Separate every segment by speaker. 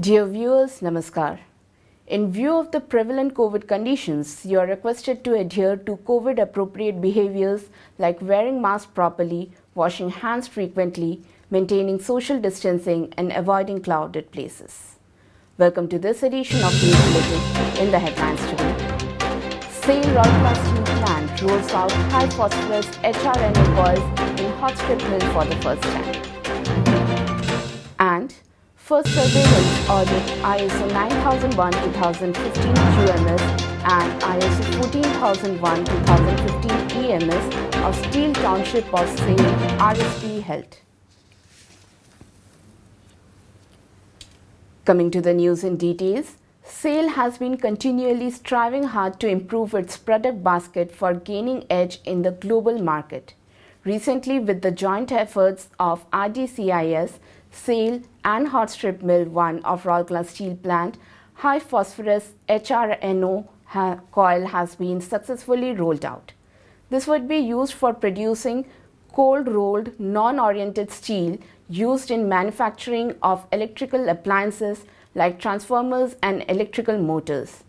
Speaker 1: Dear viewers, Namaskar. In view of the prevalent COVID conditions, you are requested to adhere to COVID appropriate behaviors like wearing masks properly, washing hands frequently, maintaining social distancing, and avoiding crowded places. Welcome to this edition of News Bulletin. In the headlines today, SAIL Rourkela steel plant rolls out high phosphorus HRNO coils in hot strip mill for the first time. And first surveillance audit ISO 9001-2015 QMS and ISO 14001-2015 EMS of Steel Township of SAIL RSTV held. Coming to the news in details, SAIL has been continually striving hard to improve its product basket for gaining edge in the global market. Recently, with the joint efforts of RDCIS, SAIL and Hot Strip Mill 1 of Rourkela Steel Plant, high phosphorus HRNO coil has been successfully rolled out. This would be used for producing cold-rolled, non-oriented steel used in manufacturing of electrical appliances like transformers and electrical motors.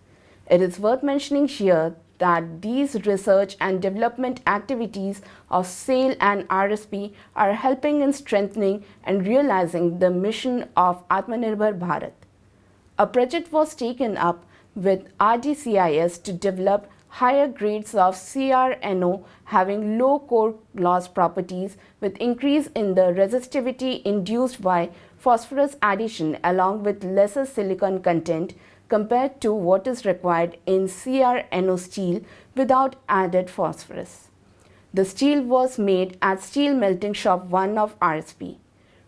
Speaker 1: It is worth mentioning here that these research and development activities of SAIL and RSP are helping in strengthening and realizing the mission of Atmanirbhar Bharat. A project was taken up with RDCIS to develop higher grades of CRNO having low core loss properties with increase in the resistivity induced by phosphorus addition along with lesser silicon content compared to what is required in CRNO steel without added phosphorus. The steel was made at Steel Melting Shop 1 of RSP.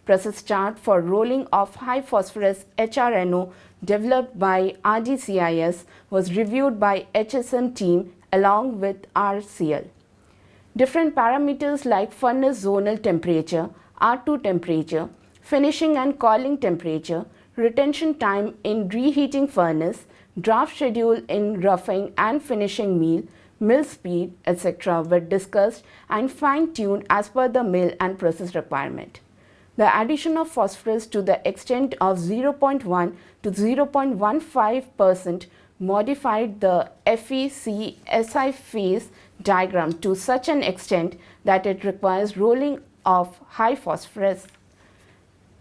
Speaker 1: Process chart for rolling of high phosphorus HRNO developed by RDCIS was reviewed by HSM team along with RCL. Different parameters like furnace zonal temperature, R2 temperature, finishing and coiling temperature, retention time in reheating furnace, draft schedule in roughing and finishing mill speed, etc. were discussed and fine-tuned as per the mill and process requirement. The addition of phosphorus to the extent of 0.1 to 0.15% modified the FEC-SI phase diagram to such an extent that it requires rolling of high phosphorus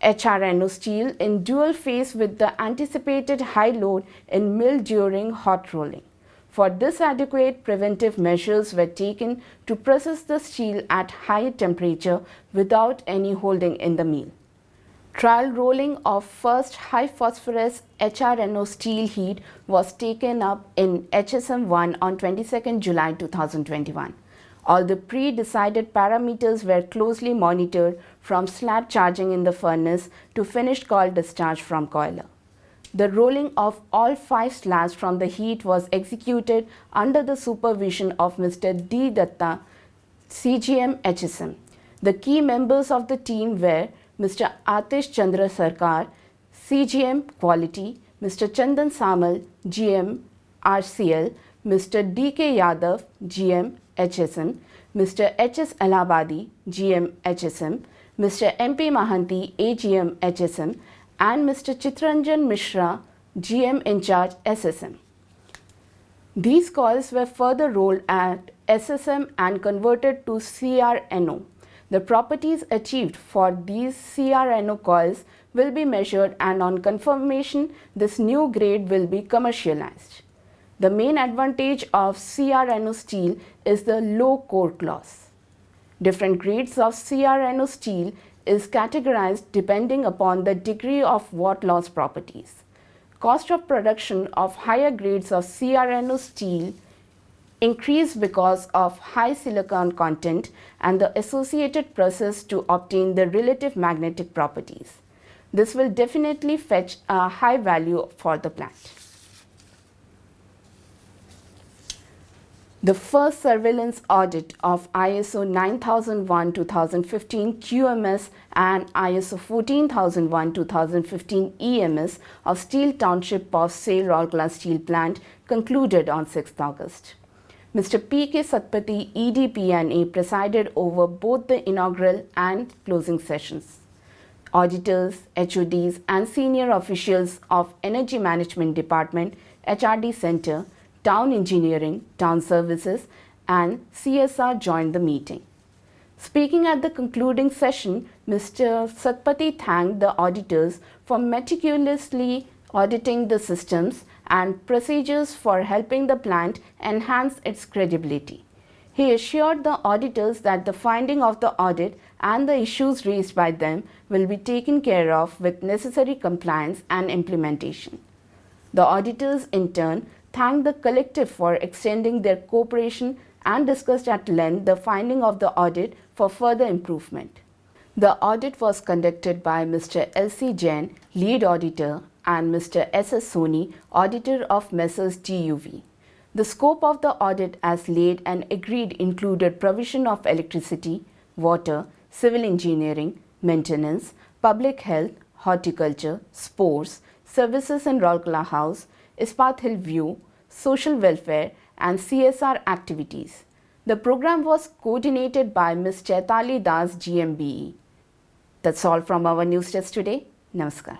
Speaker 1: HRNO steel in dual phase with the anticipated high load in mill during hot rolling. For this, adequate preventive measures were taken to process the steel at high temperature without any holding in the mill. Trial rolling of first high phosphorus HRNO steel heat was taken up in HSM1 on 22nd July 2021. All the pre-decided parameters were closely monitored from slab charging in the furnace to finished coil discharge from coiler. The rolling of all 5 slabs from the heat was executed under the supervision of Mr. D. Datta, CGM HSM. The key members of the team were Mr. Atish Chandra Sarkar, CGM Quality, Mr. Chandan Samal, GM RCL, Mr. D. K. Yadav, GM HSM, Mr. H.S. Allahabadi, GM HSM, Mr. M.P. Mahanti, AGM HSM, and Mr. Chitranjan Mishra, GM in charge SSM. These coils were further rolled at SSM and converted to CRNO. The properties achieved for these CRNO coils will be measured, and on confirmation, this new grade will be commercialized. The main advantage of CRNO steel is the low core loss. Different grades of CRNO steel is categorized depending upon the degree of watt loss properties. Cost of production of higher grades of CRNO steel increase because of high silicon content and the associated process to obtain the relative magnetic properties. This will definitely fetch a high value for the plant. The first surveillance audit of ISO 9001-2015 QMS and ISO 14001-2015 EMS of Steel Township of SAIL Rourkela Steel Plant concluded on 6th August. Mr. P. K. Satpathy, ED PNA, presided over both the inaugural and closing sessions. Auditors, HODs, and senior officials of Energy Management Department, HRD Center, Town Engineering, Town Services, and CSR joined the meeting. Speaking at the concluding session, Mr. Satpathy thanked the auditors for meticulously auditing the systems and procedures for helping the plant enhance its credibility. He assured the auditors that the finding of the audit and the issues raised by them will be taken care of with necessary compliance and implementation. The auditors in turn thanked the collective for extending their cooperation and discussed at length the finding of the audit for further improvement. The audit was conducted by Mr. L.C. Jain, Lead Auditor, and Mr. S.S. Soni, Auditor of Messrs. GUV. The scope of the audit as laid and agreed included provision of electricity, water, civil engineering, maintenance, public health, horticulture, sports, services in Rourkela House, Ispat Hill View, social welfare, and CSR activities. The program was coordinated by Ms. Chaitali Das, GMBE. That's all from our news desk today. Namaskar.